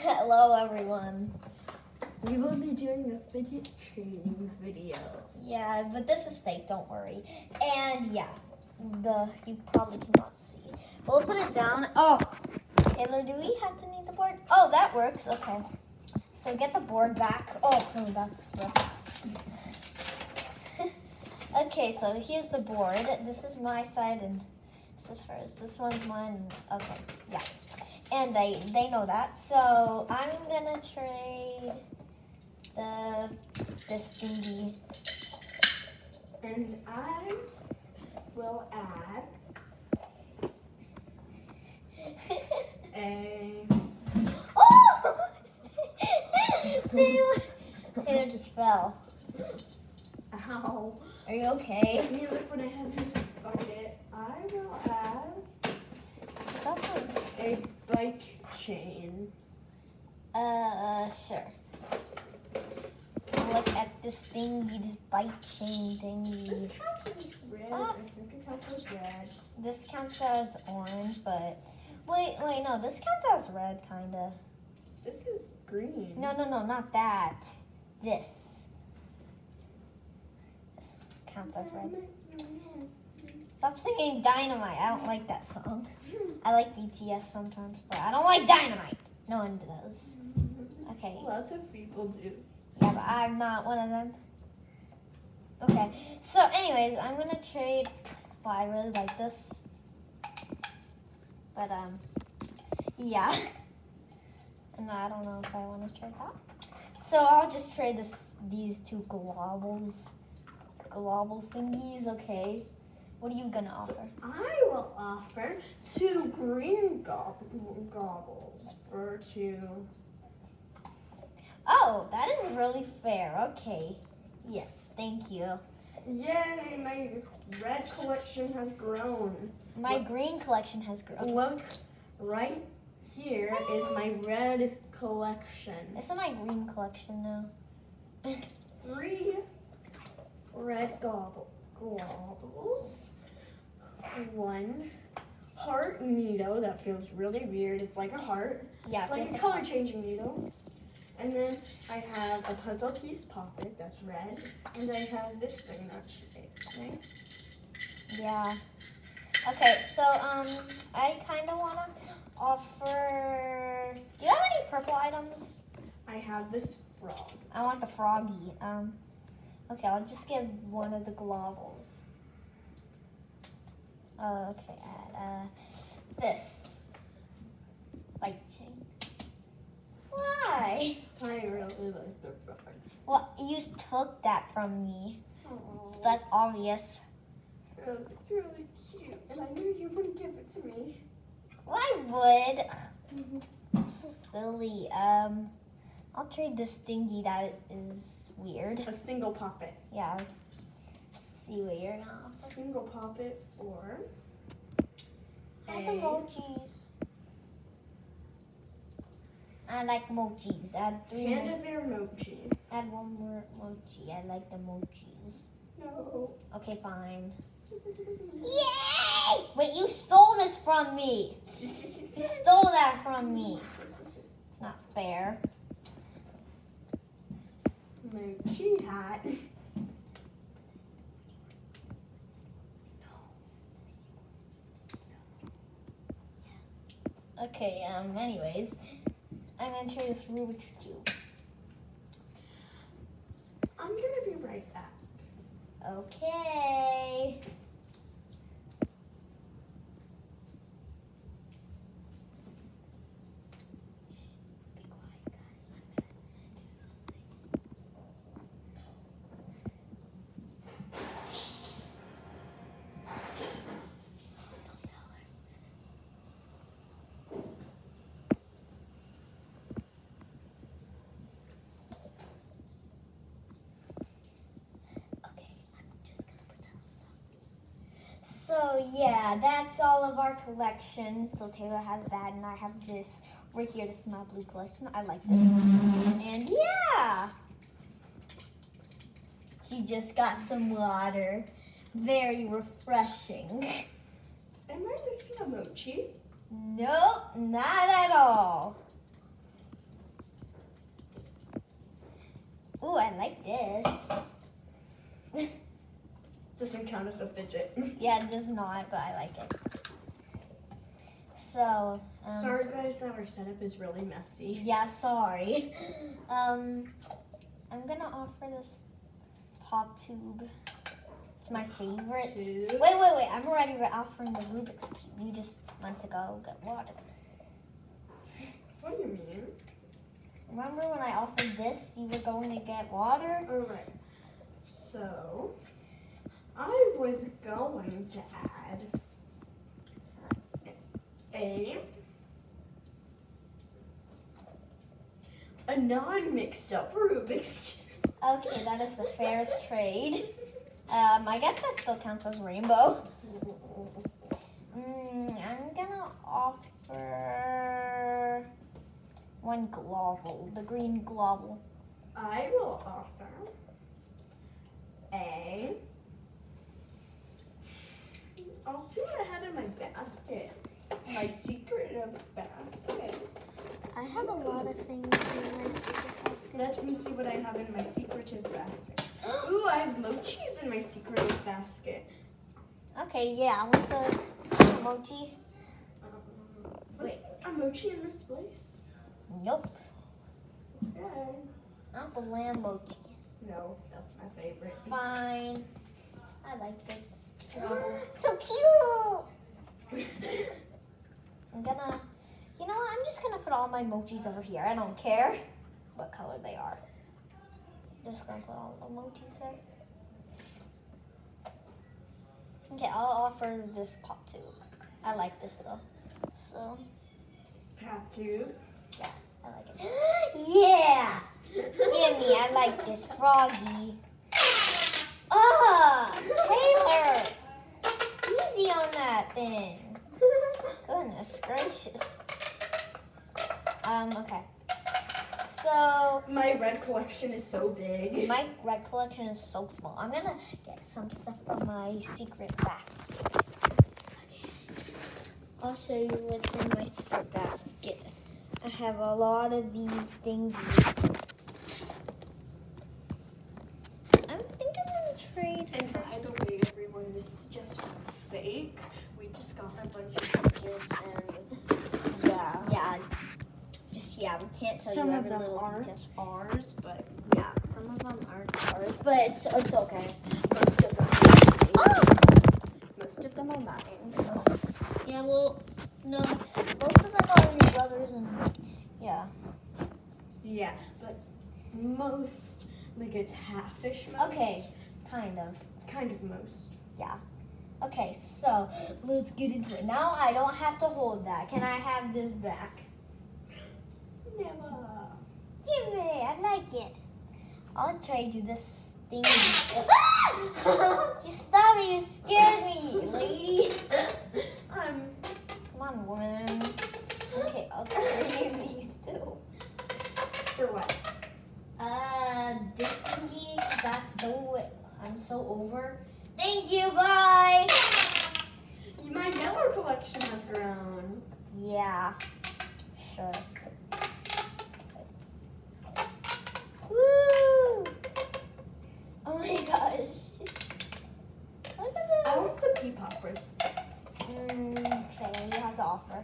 Hello, everyone. We will be doing a fidget training video. Yeah, but this is fake, don't worry. And yeah, you probably cannot see. We'll put it down. Oh, Taylor, do we have to need the board? Oh, that works. Okay. So get the board back. Oh, that's the... Okay, so here's the board. This is my side and this is hers. This one's mine. Okay, yeah. And they know that. So I'm gonna trade this thingy. And I will add a... Oh! Taylor just fell. Ow. Are you okay? Let me look when I have this bucket. I will add a bike chain. Sure. Look at this thingy, this bike chain thingy. This counts as red. I think it counts as red. This counts as orange, but wait, no, this counts as red, kinda. This is green. No, not that. This counts as red. Stop singing Dynamite. I don't like that song. I like BTS sometimes, but I don't like Dynamite. No one does. Okay. Lots of people do. Yeah, but I'm not one of them. Okay. So, anyways, I'm gonna trade. Well, I really like this, but yeah. And I don't know if I want to trade that. So I'll just trade these two globble thingies. Okay. What are you gonna offer? So I will offer 2 green gobbles for 2. Oh, that is really fair. Okay. Yes, thank you. Yay, my red collection has grown. My green collection has grown. Look, right here is my red collection. This is my green collection now. 3 red gobbles. 1 heart needle that feels really weird. It's like a heart. Yeah, it's like a color changing needle. And then I have a puzzle piece poppet that's red. And I have this thing that's pink. Yeah. Okay, so I kind of want to offer. Do you have any purple items? I have this frog. I want the froggy. Okay, I'll just give one of the globbles. Oh, okay, add this bike chain. Why? I really like the frog. Well, you took that from me, Oh, so that's obvious. it's really cute, and I knew you wouldn't give it to me. Well, I would. That's so silly. I'll trade this thingy that is weird. A single poppet. Yeah. Let's see what you're gonna offer. Single poppet for Add the emojis. I like emojis. Add 3 more. Panda bear mochi. Add 1 more emoji. I like the emojis. No. Okay, fine. Yay! Wait, you stole this from me. You stole that from me. It's not fair. Mochi hat. Okay, anyways, I'm gonna try this Rubik's Cube. I'm gonna be right back. Okay. Be quiet, guys. Don't tell her. Okay, I'm just gonna pretend I'm stopping. So yeah, that's all of our collection. So Taylor has that, and I have this right here. This is my blue collection. I like this. And yeah, he just got some water. Very refreshing. Am I missing a mochi? Nope, not at all. like this. Doesn't count as a fidget. Yeah, it does not, but I like it. So, Sorry guys that our setup is really messy. yeah, sorry. I'm gonna offer this pop tube. It's my favorite. Tube. Wait. I'm already offering the Rubik's Cube. You just went to go get water. What do you mean? Remember when I offered this, you were going to get water? Alright. So, I was going to add a non-mixed up Rubik's Cube. Okay, that is the fairest trade. I guess that still counts as rainbow. I'm gonna offer one global, the green global. I will offer I'll see what I have in my basket. My secret basket. I have a lot of things in my secret basket. Let me see what I have in my secretive basket. Ooh, I have mochis in my secretive basket. Okay, yeah, with the emoji. Was a mochi in this place? Nope, Okay. not the lamb mochi. No, that's my favorite. Fine. I like this. So cute! I'm gonna, you know what? I'm just gonna put all my mochis over here. I don't care what color they are. Just gonna put all the mochis there. Okay, I'll offer this pop tube. I like this though. So, Pop tube. yeah, I like it. Yeah! Give me, I like this froggy. Ah, Taylor! Easy on that thing. Goodness gracious. Okay. So, My red collection is so big. my red collection is so small. I'm gonna get some stuff from my secret basket. Okay. I'll show you what's in my secret basket. I have a lot of these things. I think I'm gonna trade. And by the way, everyone, this is just fake. We just got a bunch of fidgets and Yeah. Just yeah, we can't tell some you of every them little aren't detail. ours, but Yeah, some of them aren't ours, but it's okay. most of them are mine. Most of them are mine. Yeah, well, no, most of them are your brothers and yeah. Yeah, but most, like it's half-ish most. Okay, kind of. Kind of most. Okay, so let's get into it. Now I don't have to hold that. Can I have this back? Never. Give me, I like it. I'll trade you this thing. You stopped me, you scared me, lady. Come on, woman. Okay, I'll trade you these two. For what? This thingy, I'm so over. Thank you, bye. My yellow collection has grown. Yeah, sure. Woo! Oh my gosh. Look at this. I want the pea popper. Okay, you have to offer.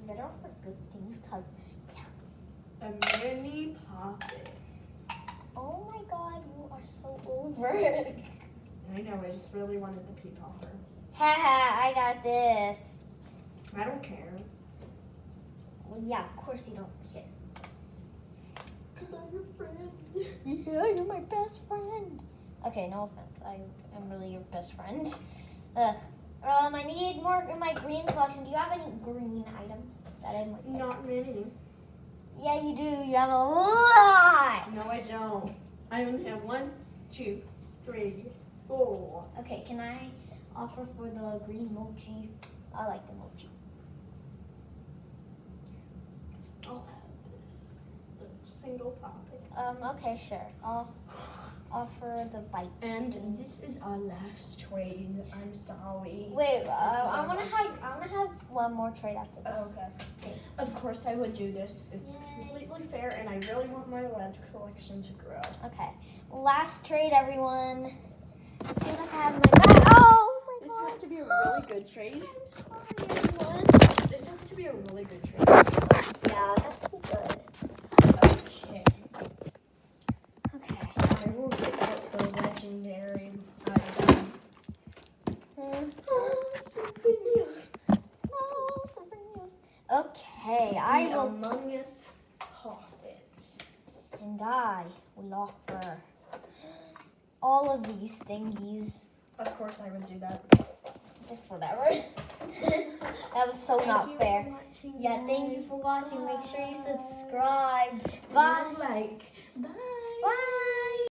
You better offer good things, cause A mini poppet. oh my god, you are so over. I know, I just really wanted the pea popper. Haha, I got this. I don't care. Well, yeah, of course you don't care. Because I'm your friend. Yeah, you're my best friend. Okay, no offense. I am really your best friend. Ugh. I need more in my green collection. Do you have any green items that I might like? Not many. Yeah, you do. You have a lot. No, I don't. I only have 1, 2, 3, 4. Okay, can I offer for the green mochi? I like the mochi. I'll have this. The single poppet. Okay, sure. I'll offer the bite. And this is our last trade. I'm sorry. Wait, our I wanna last have one more trade after this. Okay. Of course I would do this. It's completely totally fair, and I really want my red collection to grow. Okay. Last trade, everyone. Let's see what I have in my bag. Oh my This god. has to be a really good trade. I'm sorry, everyone. This has to be a really good trade. Yeah, it has to be good. Okay. Okay. I will get out the legendary item. Oh, something new. Oh, something new. Okay, I The will. Among Us Pocket. And I will offer all of these thingies. Of course, I would do that. Just whatever. That was so not fair. Yeah, thank you for watching. Make sure you subscribe. Bye. Like, bye.